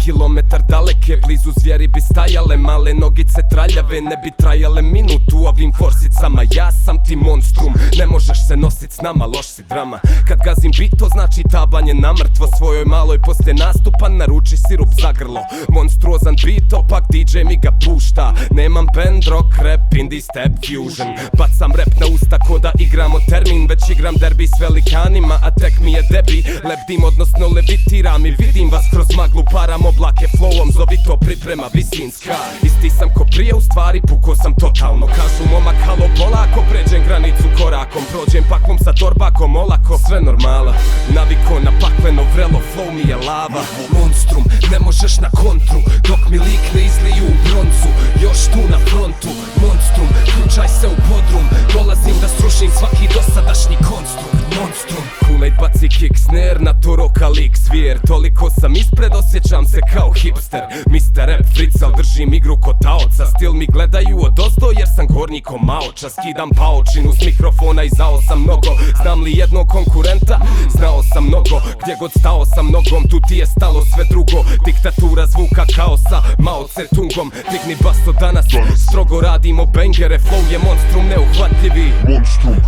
kilometar daleke, blizu zvijeri bi stajale, male nogice traljave, ne bi trajale minutu ovim forsicama. Ja sam ti monstrum, ne možeš se nosit s nama, loš si drama. Kad gazim bit, to znači tabanje na mrtvo, svojoj maloj poslije nastupa naruči sirup za grlo. Monstruozan beat, opak DJ mi ga pušta. Nemam band, rock, rap, indie, step, fusion. Bacam rap na usta ko da igramo termin, već igram derbi s velikanima, a tek mi je debi. Lebdim, odnosno levitiram i vidim vas kroz maglu, param oblake flowom, zovi to priprema visinska. Isti sam ko prije, u stvari puko sam totalno. Kažu momak halo polako, pređem granicu korakom, prođem pakvom sa torbakom olako. Sve normala, naviko na pakleno vrelo, flow mi je lava. Monstrum, ne možeš na kontru, dok mi lik ne izliju u broncu. Još tu na frontu, monstrum, ključaj se u podrum, dolazim da srušim svaki dosadašnji konstrukt. Monstrum, Kool-Aid baci kick snare, na to roka lik zvijer. Toliko sam ispred, osjećam se kao hipster. Mr. Rap frical, držim igru ko taoca. Stil mi gledaju odozdo jer sam gornji ko maoča. Skidam paočinu s mikrofona i zao sam mnogo. Znam li jednog konkurenta? Znao sam mnogo. Gdje god stao sam nogom, tu ti je stalo sve drugo. Diktatura zvuka kaosa, Mao Tse-tungom. Digni basto danas, strogo radimo bangere. Flow je monstrum neuhvatljivi.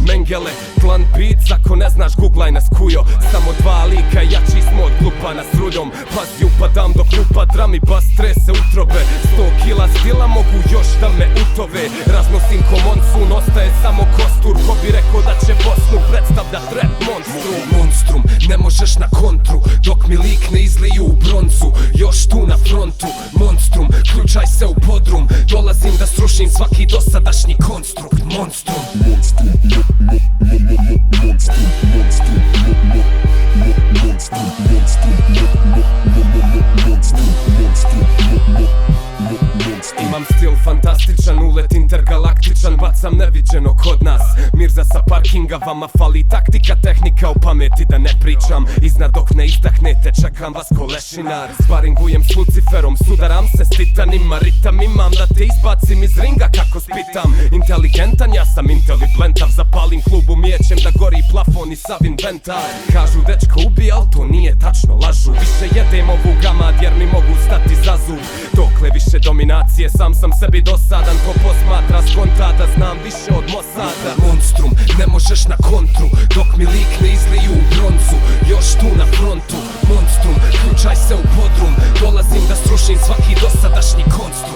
Mengele, klan beats, ako ne znaš googlaj nas kujo. Samo dva lika, jači smo od klupana s ruljom. Pazi upadam dok lupa dram i bas trese utrobe. 100 kila stila mogu još da me utove. Raznosim ko monsun, ostaje samo kostur. Ko bi rekao da će Bosnu predstavljat rap monstrum. Monstrum, ne možeš na kontru, dok mi lik ne izliju u broncu. Još tu na frontu, monstrum, ključaj se u podrum, dolazim da srušim svaki dosadašnji konstrukt. Monstrum, monstrum, monstrum, monstrum, monstrum, monstrum, monstrum. Imam stil fantastičan, ulet intergalaktičan, bacam neviđeno kod nas. Mirza sa parkinga, vama fali taktika, tehnika, o pameti da ne pričam. Iznad dok ne izdahnete, čekam vas ko lešinar. Sparingujem s Luciferom, sudaram se s titanima. Ritam imam da te izbacim iz ringa kako spitam. Inteligentan, ja sam inteliblentav, zapalim klubu mijećem da gori plafon i sav inventar. Kažu dečko ubij, al to nije tačno, lažu. Više jedem ovu gamad jer mi mogu stati za zub. Dokle više dominacije, sam sebi dosadan. Ko posmatra skonta da znam više od Mosada. Monstrum, ne možeš na kontru, dok mi lik ne izliju u broncu. Još tu na frontu, monstrum, ključaj se u podrum, dolazim da srušim svaki dosadašnji konstrum.